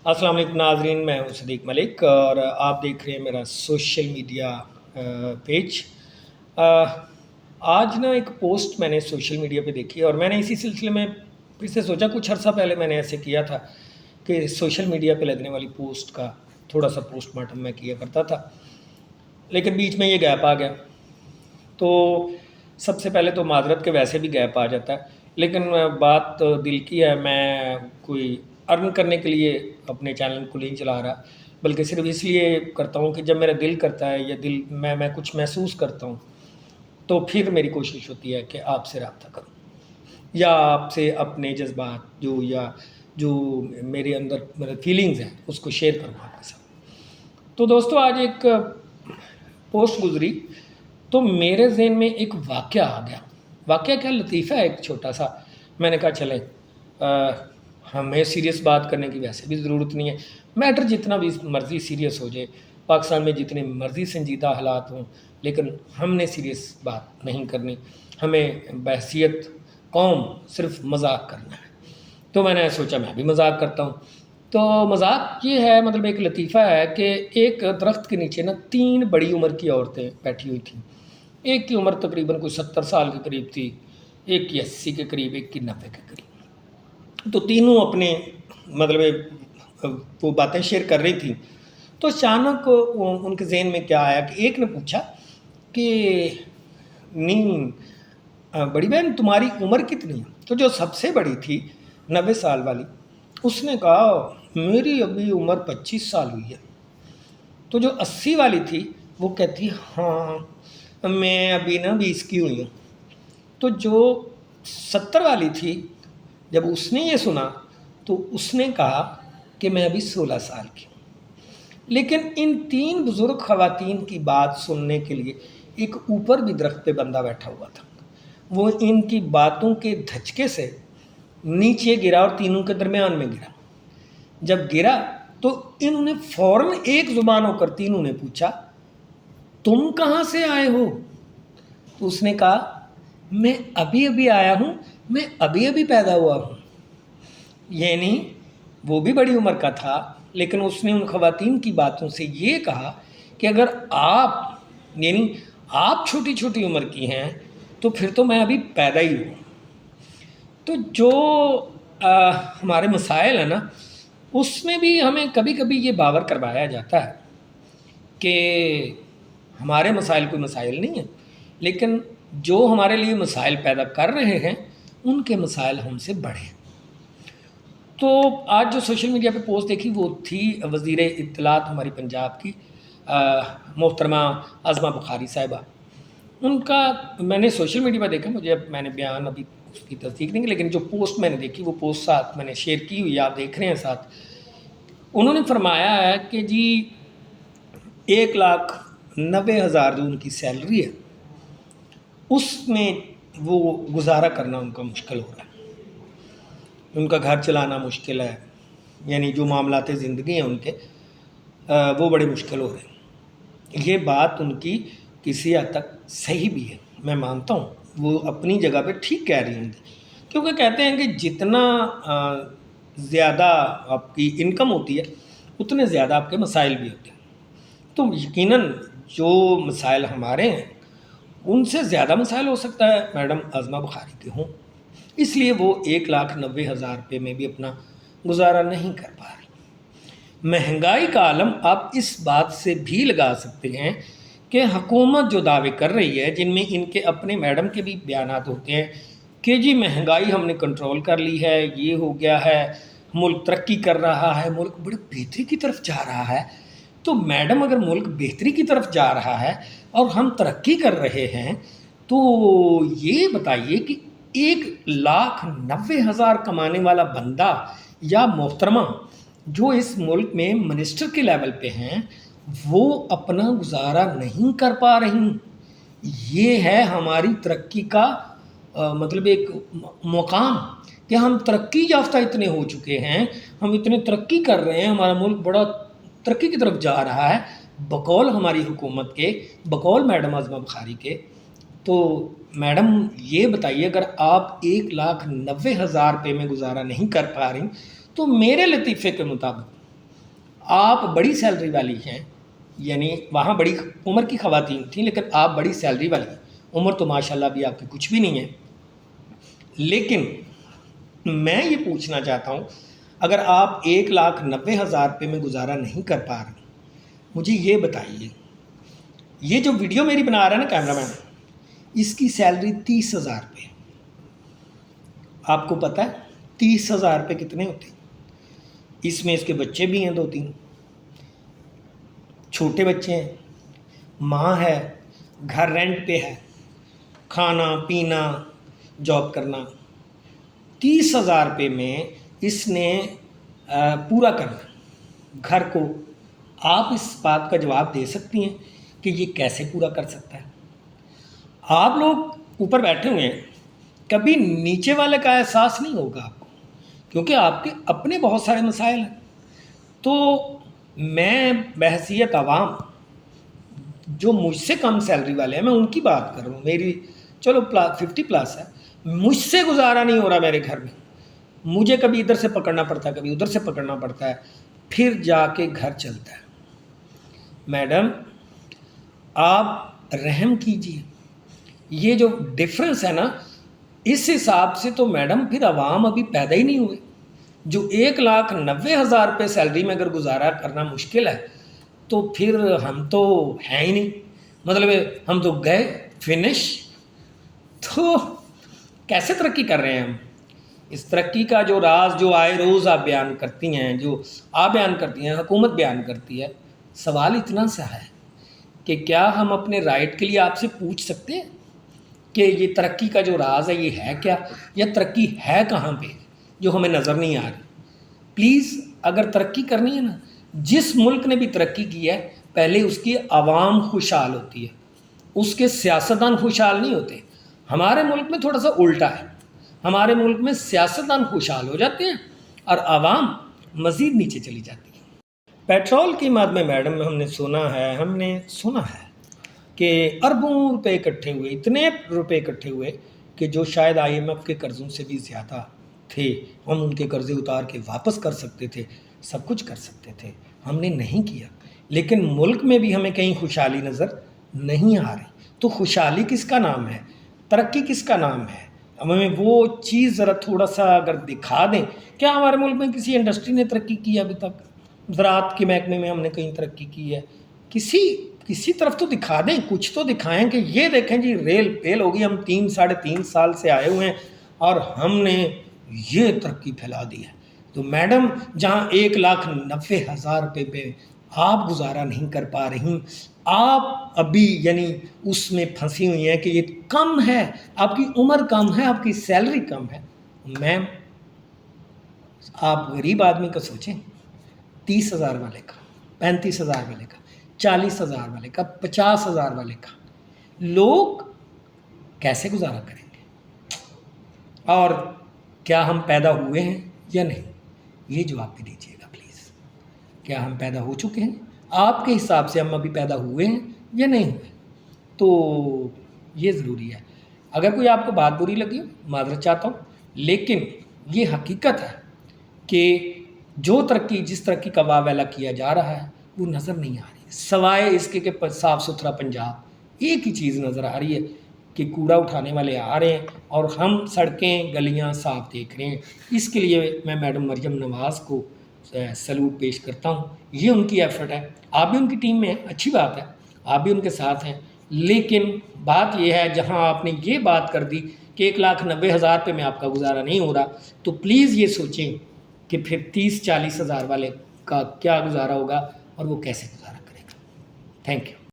अस्सलाम वालेकुम नाजरीन, मैं हूं सदीक मलिक और आप देख रहे हैं मेरा सोशल मीडिया पेज। आज ना एक पोस्ट मैंने सोशल मीडिया पे देखी और मैंने इसी सिलसिले में फिर से सोचा। कुछ अर्सा पहले मैंने ऐसे किया था कि सोशल मीडिया पे लगने वाली पोस्ट का थोड़ा सा पोस्टमार्टम मैं किया करता था, लेकिन बीच में ये गैप आ गया। तो सबसे पहले तो माजरत के वैसे भी गैप आ जाता है, लेकिन बात दिल की है। मैं कोई अर्न करने के लिए अपने चैनल को नहीं चला रहा, बल्कि सिर्फ इसलिए करता हूँ कि जब मेरा दिल करता है या दिल मैं कुछ महसूस करता हूँ, तो फिर मेरी कोशिश होती है कि आपसे रब्ता करूँ या आपसे अपने जज्बात जो मेरे अंदर मेरे फीलिंग्स हैं उसको शेयर करूँ आपके साथ। तो दोस्तों, आज एक पोस्ट गुजरी तो मेरे जहन में एक वाक़या आ गया। वाक़या क्या, लतीफ़ा है एक छोटा सा। मैंने कहा चलें, हमें सीरियस बात करने की वैसे भी ज़रूरत नहीं है। मैटर जितना भी मर्ज़ी सीरियस हो जाए, पाकिस्तान में जितने मर्ज़ी संजीदा हालात हों, लेकिन हमने सीरियस बात नहीं करनी। हमें बहैसियत कौम सिर्फ मजाक करना है। तो मैंने सोचा मैं भी मजाक करता हूँ। तो मजाक ये है, मतलब एक लतीफ़ा है कि एक दरख्त के नीचे ना 3 बड़ी उम्र की औरतें बैठी हुई थीं। एक की उम्र तकरीबन कोई 70 साल के करीब थी, एक की 80 के करीब, एक की 90 के करीब। तो तीनों अपने वो बातें शेयर कर रही थी। तो अचानक उनके जहन में क्या आया कि एक ने पूछा कि नहीं, बड़ी बहन तुम्हारी उम्र कितनी है? तो जो सबसे बड़ी थी 90 साल वाली, उसने कहा मेरी अभी उम्र 25 साल हुई है। तो जो 80 वाली थी वो कहती हाँ, मैं अभी ना 20 की हुई हूँ। तो जो 70 वाली थी, जब उसने ये सुना तो उसने कहा कि मैं अभी 16 साल की हूँ। लेकिन इन 3 बुज़ुर्ग ख़वातीन की बात सुनने के लिए एक ऊपर भी दरख्त पे बंदा बैठा हुआ था। वो इनकी बातों के धचके से नीचे गिरा और तीनों के दरमियान में गिरा। जब गिरा तो इन्होंने फ़ौरन एक ज़ुबान होकर तीनों ने पूछा, तुम कहाँ से आए हो? तो उसने कहा मैं अभी अभी आया हूँ, मैं अभी अभी पैदा हुआ हूँ। यानी वो भी बड़ी उम्र का था, लेकिन उसने उन ख़वातीन की बातों से ये कहा कि अगर आप छोटी छोटी उम्र की हैं तो फिर तो मैं अभी पैदा ही हूँ। तो जो हमारे मसाइल हैं ना, उसमें भी हमें कभी कभी ये बावर करवाया जाता है कि हमारे मसाइल कोई मसाइल नहीं है, लेकिन जो हमारे लिए मसाइल पैदा कर रहे हैं उनके मसाइल हमसे बड़े हैं। तो आज जो सोशल मीडिया पे पोस्ट देखी वो थी वज़ीर इत्तलात हमारी पंजाब की मोहतरमा आज़मा बुखारी साहिबा। उनका मैंने सोशल मीडिया पर देखा, मैंने बयान अभी उसकी तस्दीक नहीं की, लेकिन जो पोस्ट मैंने देखी वो पोस्ट साथ मैंने शेयर की हुई, आप देख रहे हैं साथ। उन्होंने फरमाया है कि जी 1,90,000 जो उनकी सैलरी है उसमें वो गुजारा करना उनका मुश्किल हो रहा है, उनका घर चलाना मुश्किल है। यानी जो मामलात ज़िंदगी हैं उनके वो बड़े मुश्किल हो रहे हैं। ये बात उनकी किसी हद तक सही भी है, मैं मानता हूँ वो अपनी जगह पे ठीक कह रही होंगी, क्योंकि कहते हैं कि जितना ज़्यादा आपकी इनकम होती है उतने ज़्यादा आपके मसाइल भी होते हैं। तो यकीनन जो मसाइल हमारे हैं उनसे ज़्यादा मसाइल हो सकता है मैडम आज़मा बुखारी के हों, इसलिए वो 1,90,000 रुपये में भी अपना गुजारा नहीं कर पा रही। महंगाई का आलम आप इस बात से भी लगा सकते हैं कि हुकूमत जो दावे कर रही है, जिनमें इनके अपने मैडम के भी बयानात होते हैं कि जी महंगाई हमने कंट्रोल कर ली है, ये हो गया है, मुल्क तरक्की कर रहा है, मुल्क बड़ी बेहतरी की तरफ जा रहा है। तो मैडम, अगर मुल्क बेहतरी की तरफ जा रहा है और हम तरक्की कर रहे हैं, तो ये बताइए कि 1,90,000 कमाने वाला बंदा या मोहतरमा जो इस मुल्क में मिनिस्टर के लेवल पे हैं, वो अपना गुजारा नहीं कर पा रही। ये है हमारी तरक्की का मतलब एक मकाम कि हम तरक्की याफ्ता इतने हो चुके हैं, हम इतने तरक्की कर रहे हैं, हमारा मुल्क बड़ा तरक्की की तरफ जा रहा है बकौल हमारी हुकूमत के, बकौल मैडम आज़मा बुखारी के। तो मैडम ये बताइए, अगर आप 1,90,000 रुपये में गुजारा नहीं कर पा रही, तो मेरे लतीफ़े के मुताबिक آپ بڑی سیلری والی ہیں، یعنی وہاں بڑی عمر کی خواتین تھیں لیکن آپ بڑی سیلری والی ہیں، عمر تو ماشاءاللہ بھی آپ کی کچھ بھی نہیں ہے، لیکن میں یہ پوچھنا چاہتا ہوں اگر آپ 1,90,000 روپے میں گزارا نہیں کر پا رہے، مجھے یہ بتائیے، یہ جو ویڈیو میری بنا رہا ہے نا کیمرہ مین، اس کی سیلری 30,000 روپے، آپ کو پتہ ہے 30,000 روپے کتنے ہوتے ہیں؟ اس میں اس کے بچے بھی ہیں 2-3 چھوٹے بچے ہیں، ماں ہے، گھر رینٹ پہ ہے، کھانا پینا جاب کرنا، 30,000 روپے میں اس نے پورا کرنا گھر کو۔ آپ اس بات کا جواب دے سکتی ہیں کہ یہ کیسے پورا کر سکتا ہے؟ آپ لوگ اوپر بیٹھے ہوئے ہیں، کبھی نیچے والے کا احساس نہیں ہوگا آپ کو، کیونکہ آپ کے اپنے بہت سارے مسائل ہیں۔ تو میں بحیثیت عوام جو مجھ سے کم سیلری والے ہیں میں ان کی بات کر رہا ہوں، میری چلو 50+ ہے، مجھ سے گزارا نہیں ہو رہا میرے گھر میں، مجھے کبھی ادھر سے پکڑنا پڑتا ہے کبھی ادھر سے پکڑنا پڑتا ہے، پھر جا کے گھر چلتا ہے۔ میڈم آپ رحم کیجئے، یہ جو ڈفرنس ہے نا، اس حساب سے تو میڈم پھر عوام ابھی پیدا ہی نہیں ہوئے۔ جو 1,90,000 روپے سیلری میں اگر گزارا کرنا مشکل ہے تو پھر ہم تو ہیں ہی نہیں، مطلب ہم تو گئے فنش۔ تو کیسے ترقی کر رہے ہیں ہم؟ اس ترقی کا جو راز جو آئے روز آپ بیان کرتی ہیں، جو آپ بیان کرتی ہیں، حکومت بیان کرتی ہے، سوال اتنا سا ہے کہ کیا ہم اپنے رائٹ کے لیے آپ سے پوچھ سکتے ہیں کہ یہ ترقی کا جو راز ہے یہ ہے کیا، یا ترقی ہے کہاں پہ جو ہمیں نظر نہیں آ رہی؟ پلیز اگر ترقی کرنی ہے نا، جس ملک نے بھی ترقی کی ہے پہلے اس کی عوام خوشحال ہوتی ہے، اس کے سیاستدان خوشحال نہیں ہوتے۔ ہمارے ملک میں تھوڑا سا الٹا ہے، ہمارے ملک میں سیاستدان خوشحال ہو جاتے ہیں اور عوام مزید نیچے چلی جاتی ہے۔ پیٹرول قیمت میں میڈم ہم نے سنا ہے کہ اربوں روپے اکٹھے ہوئے، اتنے روپے اکٹھے ہوئے کہ جو شاید IMF کے قرضوں سے بھی زیادہ تھے، ہم ان کے قرضے اتار کے واپس کر سکتے تھے، سب کچھ کر سکتے تھے، ہم نے نہیں کیا۔ لیکن ملک میں بھی ہمیں کہیں خوشحالی نظر نہیں آ رہی۔ تو خوشحالی کس کا نام ہے؟ ترقی کس کا نام ہے؟ ہمیں وہ چیز ذرا تھوڑا سا اگر دکھا دیں، کیا ہمارے ملک میں کسی انڈسٹری نے ترقی کی ہے ابھی تک؟ زراعت کے محکمے میں ہم نے کہیں ترقی کی ہے؟ کسی طرف تو دکھا دیں، کچھ تو دکھائیں کہ یہ دیکھیں جی ریل پیل ہوگی، ہم 3-3.5 سال سے آئے ہوئے ہیں اور ہم نے یہ ترقی پھیلا دی ہے۔ تو میڈم جہاں 1,90,000 روپے پہ آپ گزارا نہیں کر پا رہی، آپ ابھی یعنی اس میں پھنسی ہوئی ہیں کہ یہ کم ہے، آپ کی عمر کم ہے، آپ کی سیلری کم ہے۔ میم آپ غریب آدمی کا سوچیں، 30,000 والے کا، 35,000 والے کا، 40,000 والے کا، 50,000 والے کا، لوگ کیسے گزارا کریں گے؟ اور کیا ہم پیدا ہوئے ہیں یا نہیں؟ یہ جواب بھی دیجیے گا پلیز۔ کیا ہم پیدا ہو چکے ہیں؟ آپ کے حساب سے ہم ابھی پیدا ہوئے ہیں یا نہیں ہوئے؟ تو یہ ضروری ہے۔ اگر کوئی آپ کو بات بری لگی معذرت چاہتا ہوں، لیکن یہ حقیقت ہے کہ جو ترقی جس ترقی کا واویلا کیا جا رہا ہے وہ نظر نہیں آ رہی، سوائے اس کے کہ صاف ستھرا پنجاب، ایک ہی چیز نظر آ رہی ہے کہ کوڑا اٹھانے والے آ رہے ہیں اور ہم سڑکیں گلیاں صاف دیکھ رہے ہیں۔ اس کے لیے میں میڈم مریم نواز کو سلوٹ پیش کرتا ہوں، یہ ان کی ایفرٹ ہے، آپ بھی ان کی ٹیم میں ہیں، اچھی بات ہے، آپ بھی ان کے ساتھ ہیں، لیکن بات یہ ہے جہاں آپ نے یہ بات کر دی کہ 1,90,000 روپے میں آپ کا گزارا نہیں ہو رہا، تو پلیز یہ سوچیں کہ پھر 30-40 ہزار والے کا کیا گزارا ہوگا اور وہ کیسے گزارا کرے گا۔ Thank you.